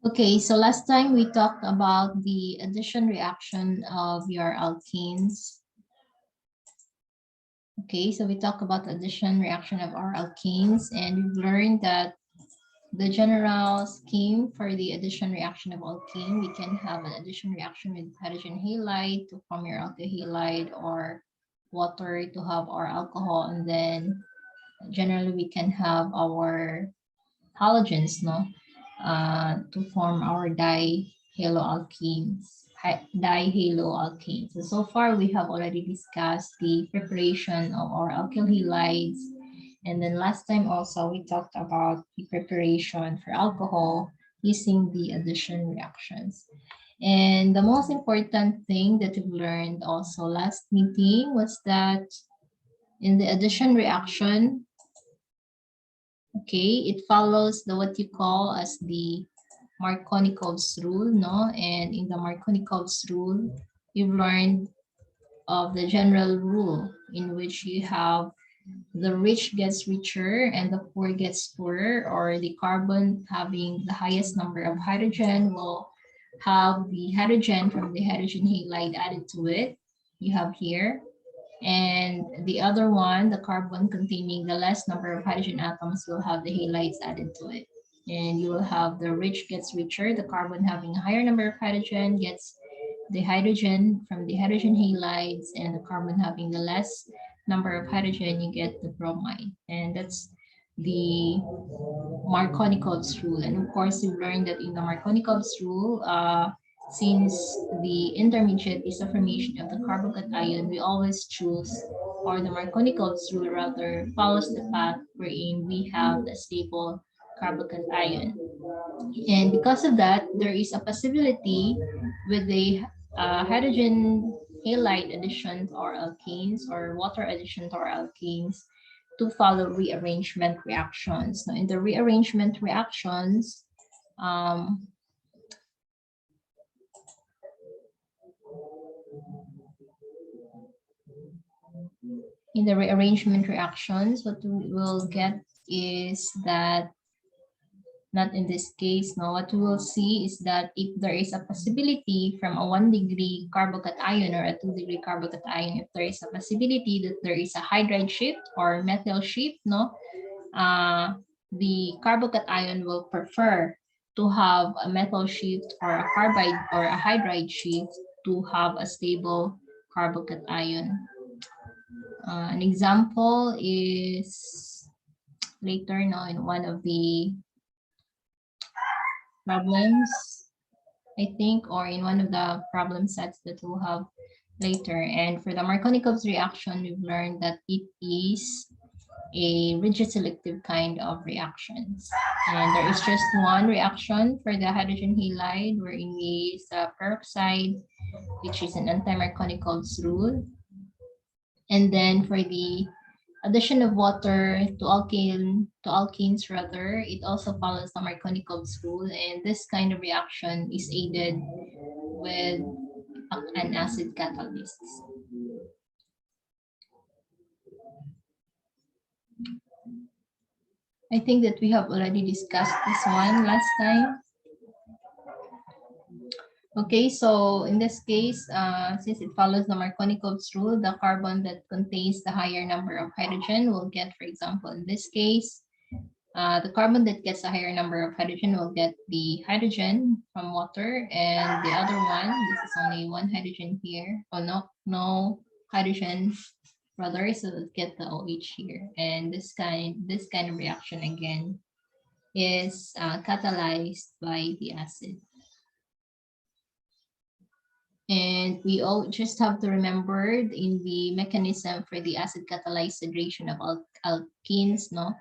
Okay, so last time we talked about the addition reaction of your alkenes. Okay, so we talked about the addition reaction of our alkenes, and we've learned that the general scheme for the addition reaction of alkene, we can have an addition reaction with hydrogen halide to form your alkyl halide, or water to have our alcohol, and then generally we can have our halogens, no, to form our dihaloalkenes. Dihaloalkenes. So far, we have already discussed the preparation of our alkyl halides, and then last time also we talked about the preparation for alcohol using the addition reactions. And the most important thing that we've learned also last meeting was that in the addition reaction, okay, it follows the what you call as the Markovnikov's rule, no? And in the Markovnikov's rule, you've learned of the general rule in which you have the rich gets richer and the poor gets poorer, or the carbon having the highest number of hydrogen will have the hydrogen from the hydrogen halide added to it. You have here. And the other one, the carbon containing the less number of hydrogen atoms, will have the halides added to it. And you will have the rich gets richer, the carbon having a higher number of hydrogen gets the hydrogen from the hydrogen halides, and the carbon having the less number of hydrogen, you get the bromide. And that's the Markovnikov's rule. And of course, you learned that in the Markovnikov's rule, since the intermediate is a formation of the carbocation, we always choose, or the Markovnikov's rule rather, follows the path wherein we have a stable carbocation. And because of that, there is a possibility with the hydrogen halide addition to our alkanes, or water addition to our alkanes, to follow rearrangement reactions. Now, in the rearrangement reactions, what we will get is that, not in this case, no, what we will see is that if there is a possibility from a 1-degree carbocation or a 2-degree carbocation, if there is a possibility that there is a hydride shift or methyl shift, no, the carbocation will prefer to have a methyl shift or a carbide or a hydride shift to have a stable carbocation. An example is later, no, in one of the problems, I think, or in one of the problem sets that we'll have later. And for the Markovnikov's reaction, we've learned that it is a rigid selective kind of reactions. And there is just one reaction for the hydrogen halide, wherein we use peroxide, which is an anti-Markovnikov's rule. And then for the addition of water to alkenes rather, it also follows the Markovnikov's rule, and this kind of reaction is aided with an acid catalyst. I think that we have already discussed this one last time. Okay, so in this case, since it follows the Markovnikov's rule, the carbon that contains the higher number of hydrogen will get, for example, in this case, the carbon that gets a higher number of hydrogen will get the hydrogen from water, and the other one, this is only one hydrogen here, no hydrogen rather, so let's get the OH here. And this kind of reaction again is catalyzed by the acid. And we all just have to remember in the mechanism for the acid catalyzed hydration of alkenes, no,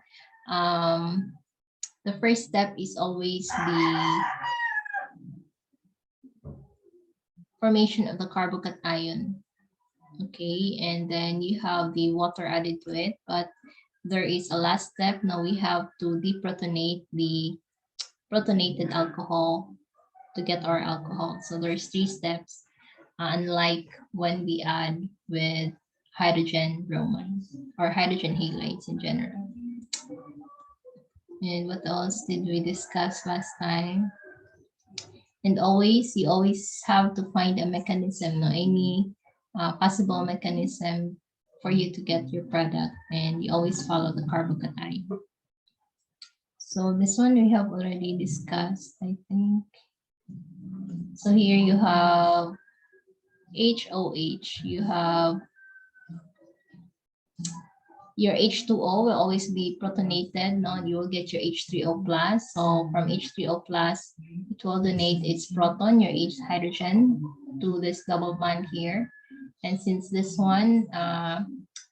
the first step is always the formation of the carbocation. Okay, and then you have the water added to it, but there is a last step. Now we have to deprotonate the protonated alcohol to get our alcohol. So there's 3 steps, unlike when we add with hydrogen bromides or hydrogen halides in general. And what else did we discuss last time? And you always have to find a mechanism, no, any possible mechanism for you to get your product, and you always follow the carbocation. So this one we have already discussed, I think. So here you have HOH, you have your H2O will always be protonated, no? You will get your H3O plus. So from H3O plus, it will donate its proton, your H hydrogen, to this double bond here. And since this one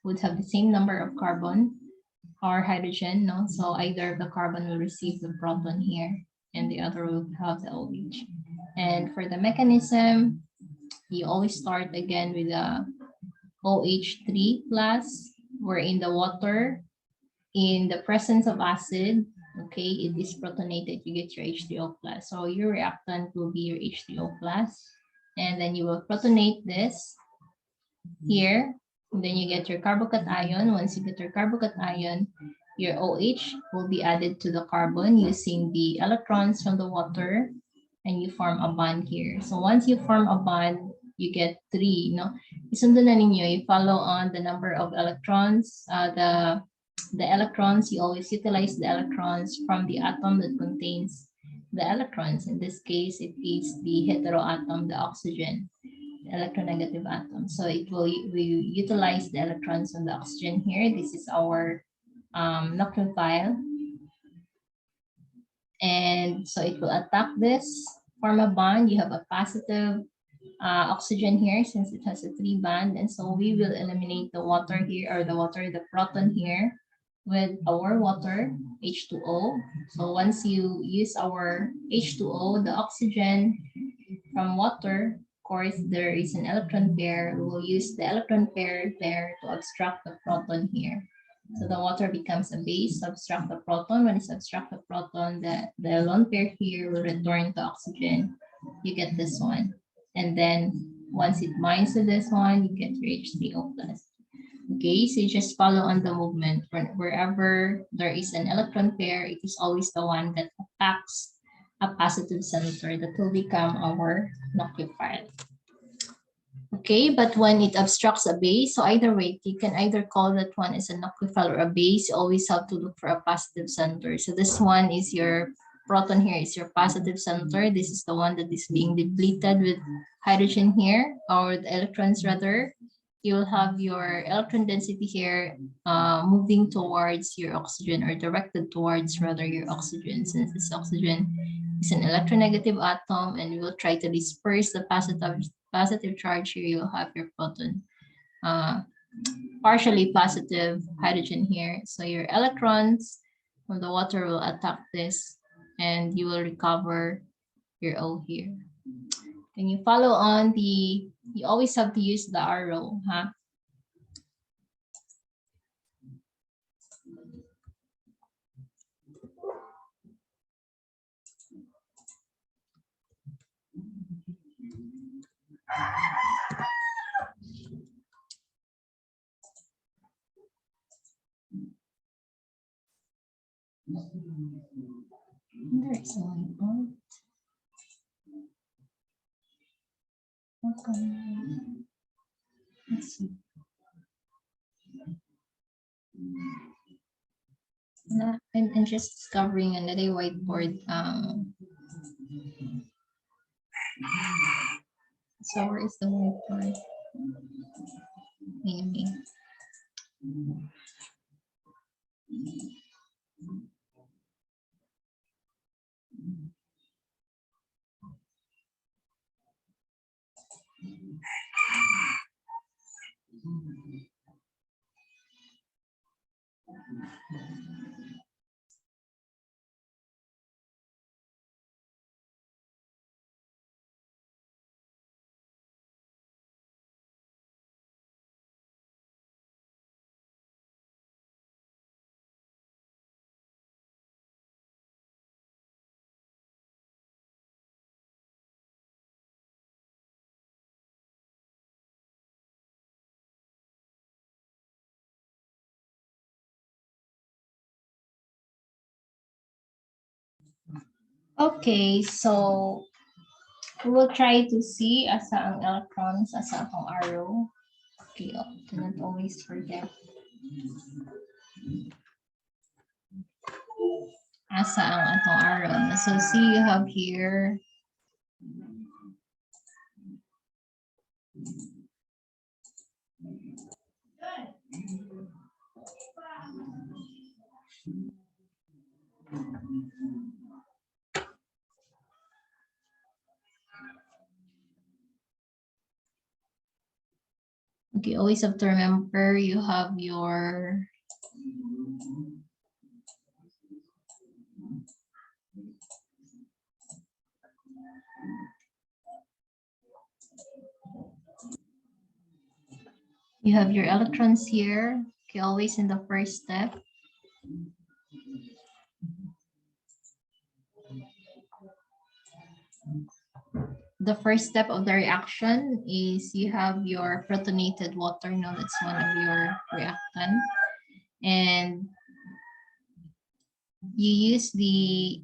would have the same number of carbon or hydrogen, no? So either of the carbon will receive the proton here and the other will have the OH. And for the mechanism, you always start again with a OH3 plus, wherein the water in the presence of acid, okay, it is protonated, you get your H3O plus. So your reactant will be your H3O plus, and then you will protonate this here, and then you get your carbocation. Once you get your carbocation, your OH will be added to the carbon using the electrons from the water, and you form a bond here. So once you form a bond, you get 3, no? Isundo na ninyo, you follow on the number of electrons, the electrons, you always utilize the electrons from the atom that contains the electrons. In this case, it is the heteroatom, the oxygen, the electronegative atom. So it will we utilize the electrons on the oxygen here. This is our nucleophile. And so it will attack this, form a bond. You have a positive oxygen here since it has a 3 bond. And so we will eliminate the water here, or the proton here, with our water, H2O. So once you use our H2O, the oxygen from water, of course, there is an electron pair. We will use the electron pair there to obstruct the proton here. So the water becomes a base, subtract the proton. When you subtract the proton, the lone pair here will return to oxygen. You get this one. And then once it binds to this one, you get your H3O plus. Okay, so you just follow on the movement. Wherever there is an electron pair, it is always the one that attacks a positive center that will become our nucleophile. Okay, but when it obstructs a base, so either way, you can either call that one as a nucleophile or a base. You always have to look for a positive center. So this one is your proton here, is your positive center. This is the one that is being depleted with hydrogen here, or the electrons rather. You will have your electron density here moving towards your oxygen, or directed towards rather your oxygen, since this oxygen is an electronegative atom, and we will try to disperse the positive charge here. You'll have your proton, partially positive hydrogen here. So your electrons from the water will attack this, and you will recover your O here. Can you follow on you always have to use the arrow, huh? There is a whiteboard. Okay. Let's see. I'm just discovering another whiteboard. So where is the whiteboard? Maybe. Okay, so We will try to see asa ang electrons, asa akong arrow. Okay, do not always forget. Asa ang atong arrow. So see, you have here okay, always have to remember you have your electrons here. Okay, always in the first step. The first step of the reaction is you have your protonated water. No, that's one of your reactant. And you use the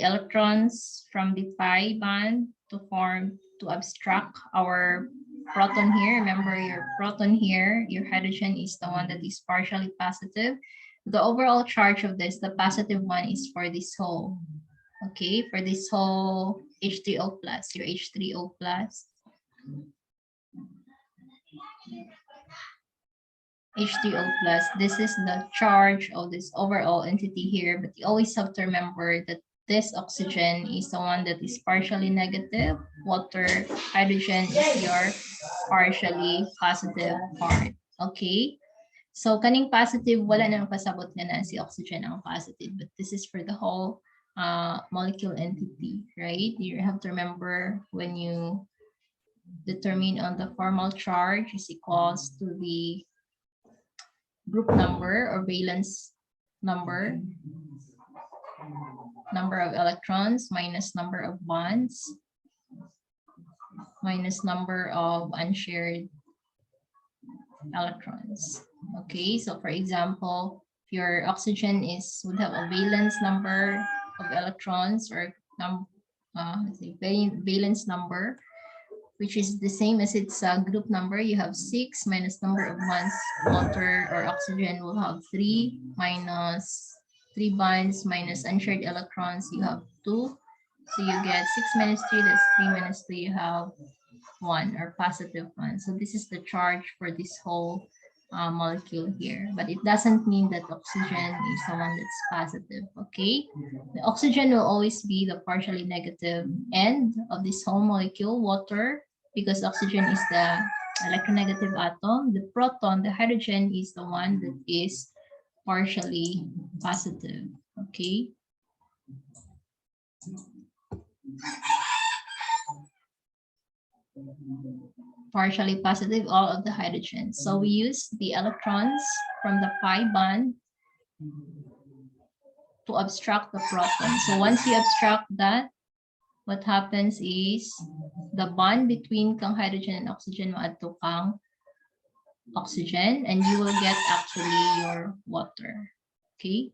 electrons from the pi band to abstract our proton here. Remember, your proton here, your hydrogen is the one that is partially positive. The overall charge of this, the positive one, is for this whole, okay, for this whole H3O plus, your H3O plus. H2O plus, this is the charge of this overall entity here, but you always have to remember that this oxygen is the one that is partially negative, water, hydrogen is your partially positive part, okay? So kaning positive, wala nang pasabot na si oxygen ang positive, but this is for the whole molecule entity, right? You have to remember when you determine on the formal charge is equals to the group number or valence number of electrons minus number of bonds minus number of unshared electrons. Okay, so for example, if your oxygen would have a valence number of electrons or valence number, which is the same as its group number. You have 6 minus number of bonds. Water or oxygen will have 3 minus 3 bonds minus unshared electrons. You have 2. So you get 6 minus 3, that's 3 minus 3, you have 1 or positive 1. So this is the charge for this whole molecule here, but it doesn't mean that oxygen is the one that's positive, okay? The oxygen will always be the partially negative end of this whole molecule, water, because oxygen is the electronegative atom. The proton, the hydrogen, is the one that is partially positive, okay? Partially positive, all of the hydrogen. So we use the electrons from the pi bond to abstract the proton. So once you abstract that, what happens is the bond between kang hydrogen and oxygen maadto kang oxygen, and you will get actually your water. Okay.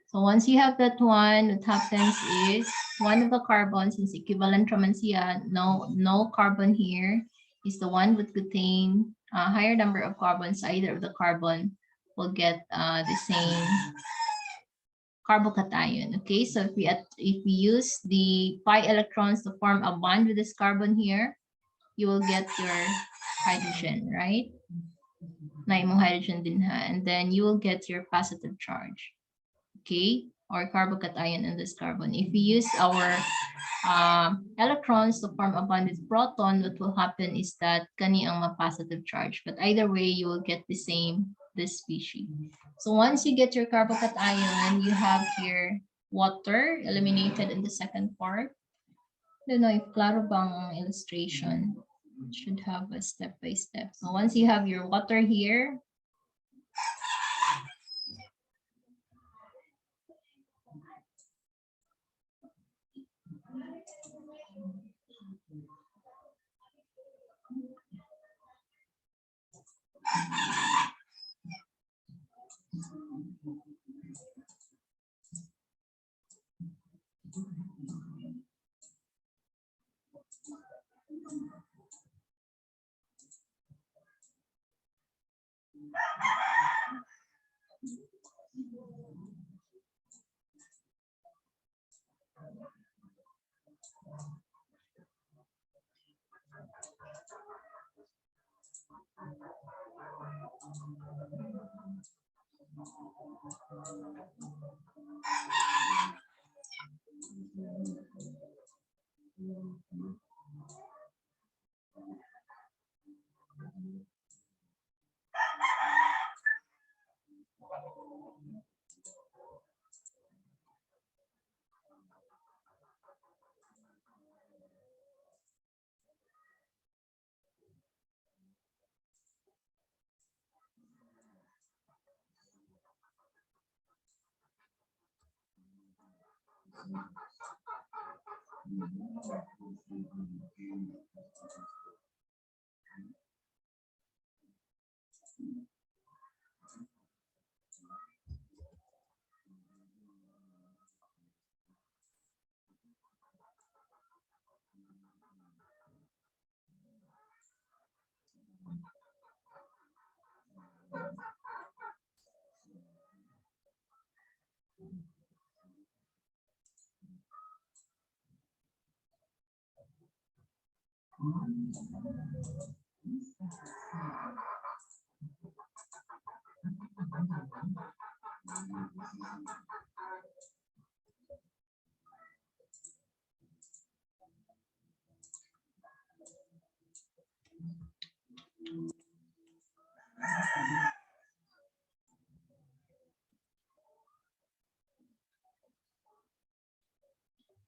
So once you have that one, what happens is one of the carbons is equivalent naman siya, no carbon here, is the one would contain a higher number of carbons. Either of the carbon will get the same carbocation. Okay, so if we use the pi electrons to form a bond with this carbon here, you will get your hydrogen, right? Na imong hydrogen din ha, and then you will get your positive charge. Okay, or carbocation in this carbon. If we use our electrons to form a bond with proton, what will happen is that kani ang positive charge. But either way, you will get the same, this species. So once you get your carbocation, you have here water eliminated in the second part. I don't know if klaro bang ang illustration. It should have a step by step. So once you have your water here,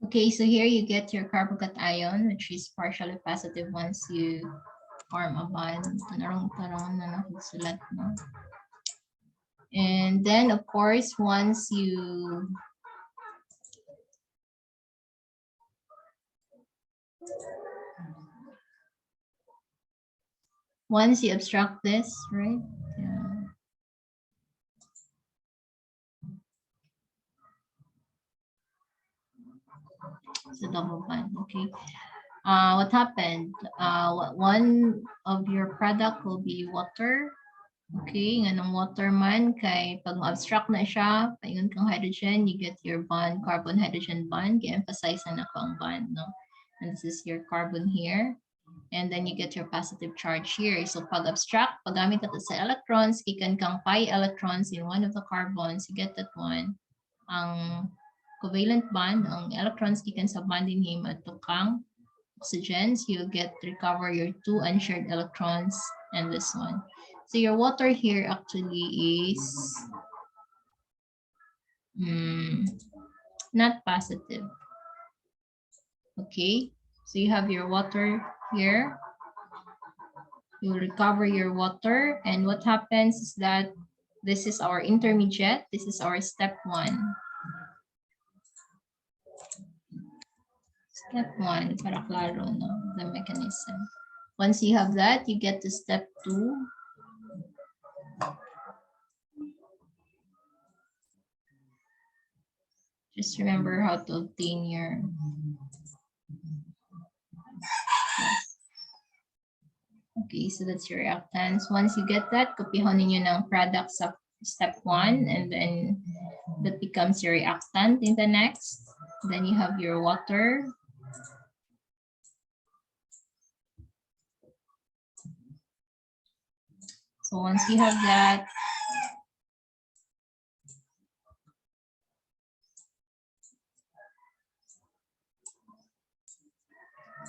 Okay, so here you get your carbocation, which is partially positive once you form a bond. Tarong-tarong na nakasulat, no? And then, of course, once you abstract this, right? Yeah. It's a double bond, okay. What happened? One of your product will be water. Okay, nganong water man, kay pag ma-abstract na siya, paingon kang hydrogen, you get your bond, carbon-hydrogen bond, i-emphasize na ang bond, no? And this is your carbon here. And then you get your positive charge here. So pag abstract, paggamit natin sa electrons, ikan kang pi electrons in one of the carbons, you get that one. Ang covalent bond, ang electrons ikan sa bonding him at kang oxygens, you get recover your 2 unshared electrons and this one. So your water here actually is not positive. Okay, so you have your water here. You recover your water, and what happens is that this is our intermediate. This is our step 1. Step 1, para klaro, no, the mechanism. Once you have that, you get to step 2. Just remember how to obtain your okay, so that's your reactants. Once you get that, kopyahan ninyo ng products of step 1, and then that becomes your reactant in the next. Then you have your water. So once you have that,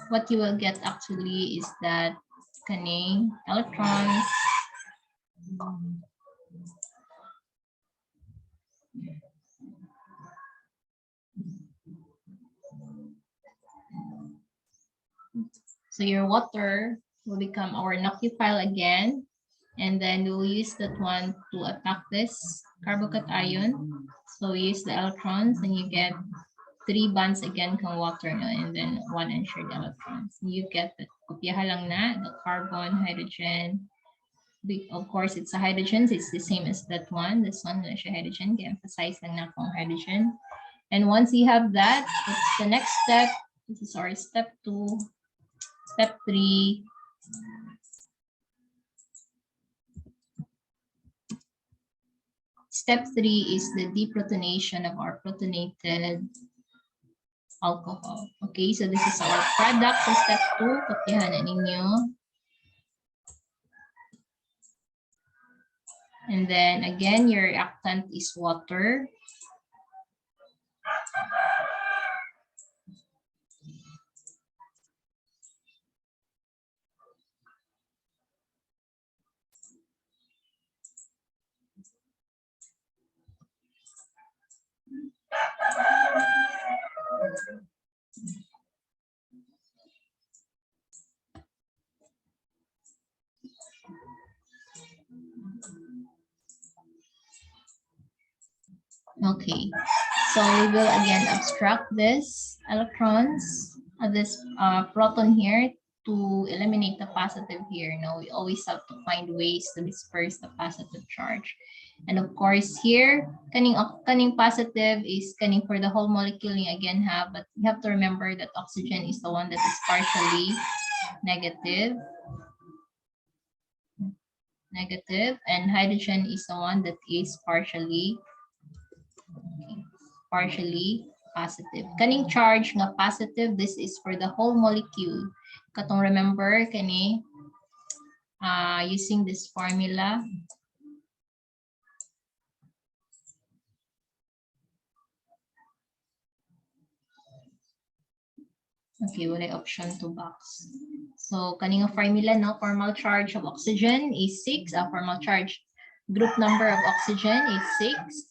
what you will get actually is that kaning electrons so your water will become our nucleophile again, and then we'll use that one to attack this carbocation. So we use the electrons and you get 3 bonds again kang water, no? And then 1 unshared electrons. You get the kopyahan lang na, the carbon, hydrogen. Of course, it's a hydrogen, so it's the same as that one. This one is a hydrogen, emphasize lang na kung hydrogen. And once you have that, it's the next step. This is our step 2, step 3. Step 3 is the deprotonation of our protonated alcohol. Okay, so this is our product. So step 2, kopyahan na ninyo. And then again, your reactant is water. Okay, so we will again abstract this electrons, this proton here to eliminate the positive here. You know, we always have to find ways to disperse the positive charge. And of course here, kaning positive is kaning for the whole molecule you again have, but you have to remember that oxygen is the one that is partially negative, and hydrogen is the one that is partially positive. Kaning charge nga positive, this is for the whole molecule. Katong remember kani using this formula. Okay, wala option to box. So kaning formula, no, formal charge of oxygen is 6. Formal charge group number of oxygen is 6.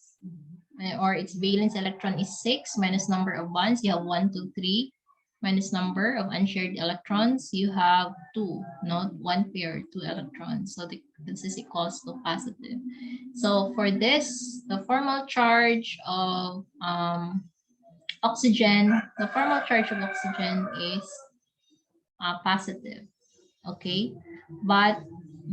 Or its valence electron is 6 minus number of bonds. You have 1, 2, 3. Minus number of unshared electrons, you have 2, not 1 pair, 2 electrons. So this is equals to positive. So for this, the formal charge of oxygen, is positive. Okay, but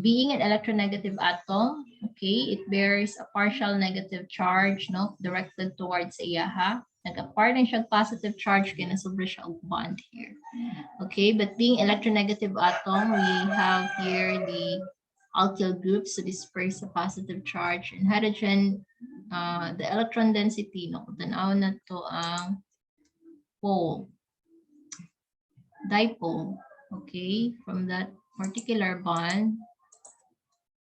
being an electronegative atom, okay, it bears a partial negative charge, no, directed towards iyaha. Nag-acquire din siya positive charge kaya nasobra siya og bond here. Okay, but being electronegative atom, we have here the alkyl groups to disperse the positive charge. And hydrogen, the electron density, no, tanaw na to ang pole, dipole. Okay, from that particular bond,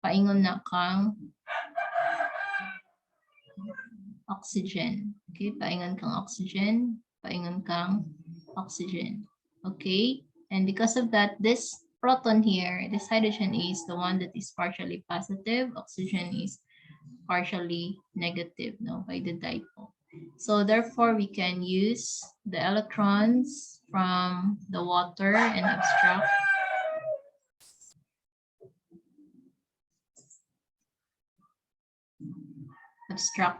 paingon na kang oxygen. Okay, paingon kang oxygen, paingon kang oxygen. Okay, and because of that, this proton here, this hydrogen is the one that is partially positive, oxygen is partially negative, no, by the dipole. So therefore, we can use the electrons from the water and abstract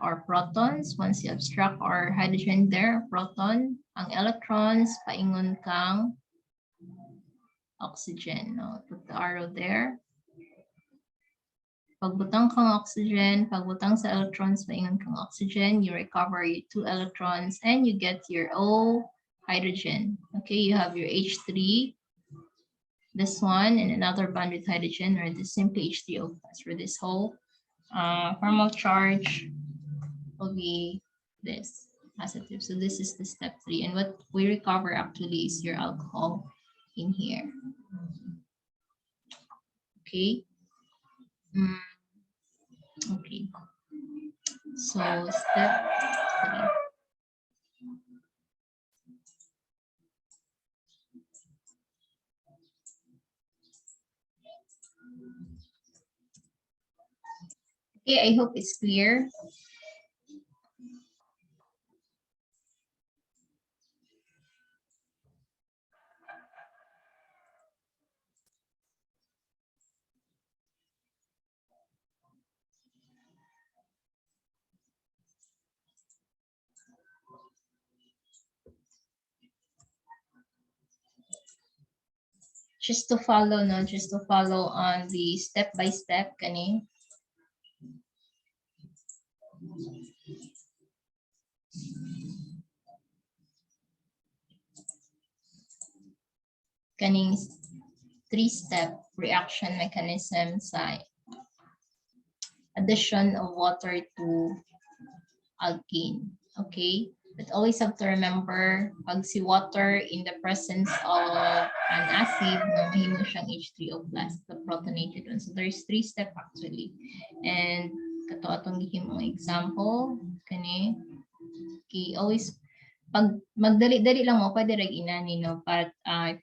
our protons. Once you abstract our hydrogen there, proton, ang electrons, paingon kang oxygen. No? Put the arrow there. Pagbutang kang oxygen, pagbutang sa electrons, paingon kang oxygen, you recover your 2 electrons and you get your O hydrogen. Okay, you have your H3, this one, and another bond with hydrogen, or this simply H3O plus for this whole formal charge will be this positive. So this is the step 3, and what we recover actually is your alcohol in here. Okay. Okay. So step 3. Okay, I hope it's clear. Just to follow, no, just to follow on the step-by-step, kani. Kaning 3-step reaction mechanism sa addition of water to alkene. Okay, But always have to remember, pag si water in the presence of an acid, no, mahimo siyang H3O plus, the protonated one. So there's 3 steps actually. And kato atong gihimong example, kani, okay, always, pag magdali-dali lang mo, pwede rag inani, no? But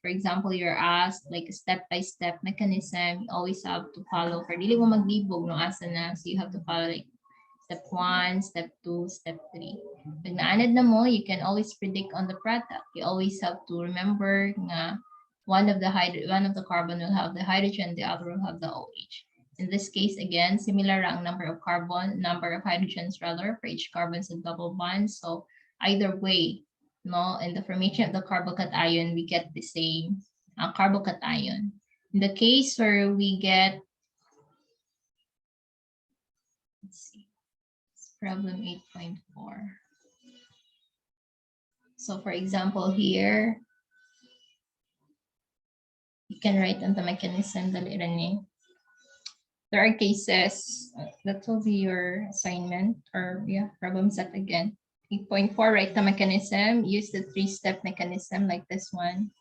for example, you're asked like a step-by-step mechanism, you always have to follow. For dili mo maglibog, no, asa na, so you have to follow like step 1, step 2, step 3. Pag naanad na mo, you can always predict on the product. You always have to remember nga one of the carbon will have the hydrogen, the other will have the OH. In this case, again, similar ang number of hydrogens rather for each carbon sa double bond. So either way, no, in the formation of the carbocation, we get the same carbocation. In the case where we get, let's see, problem 8.4. So for example here, you can write on the mechanism, dali rani. There are cases, that will be your assignment, or yeah, problem set again. 8.4, write the mechanism, use the 3-step mechanism like this one.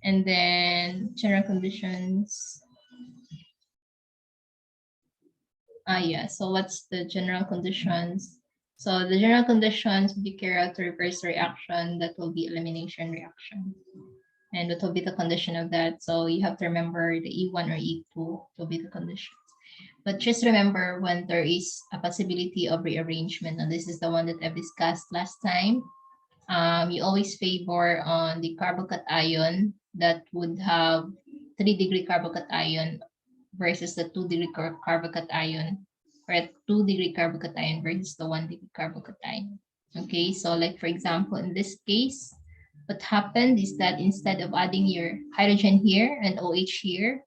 And then general conditions. Yeah, so what's the general conditions? So the general conditions will be carry out to reverse reaction, that will be elimination reaction. And what will be the condition of that? So you have to remember the E1 or E2 will be the conditions. But just remember when there is a possibility of rearrangement, and this is the one that I've discussed last time, you always favor on the carbocation that would have 3-degree carbocation versus the 2-degree carbocation, or a 2-degree carbocation versus the 1-degree carbocation. Okay, so like for example, in this case, what happened is that instead of adding your hydrogen here and OH here,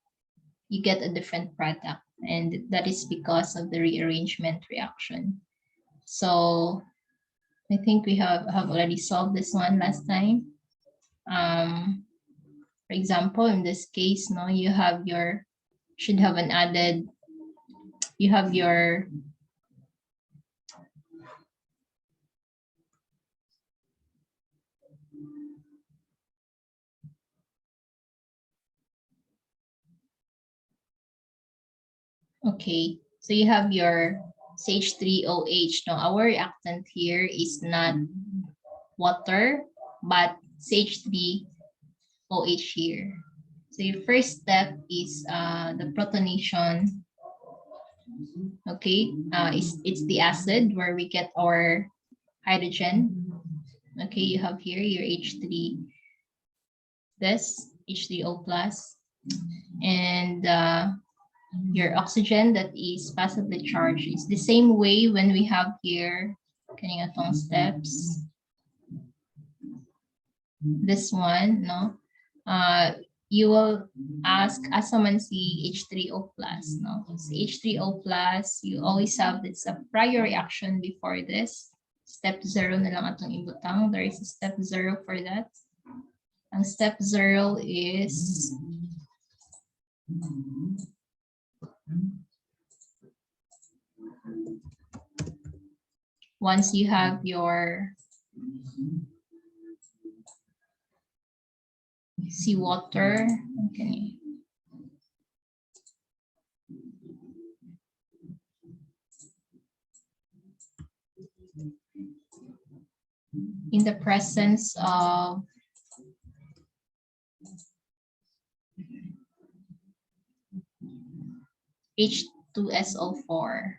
you get a different product, and that is because of the rearrangement reaction. So I think we have already solved this one last time. For example, in this case, no, you have your, should have an added, you have your okay, so you have your CH3OH. Now our reactant here is not water, but CH3OH here. So your first step is the protonation. Okay, it's the acid where we get our hydrogen. Okay, you have here your H3, this H3O plus, and your oxygen that is positively charged. It's the same way when we have here kaning atong steps. This one, no, you will ask asa man si H3O plus, no? Si H3O plus, you always have this a prior reaction before this. Step 0 na lang atong ibutang. There is a step 0 for that. Ang step 0 is once you have your seawater, okay. In the presence of H2SO4.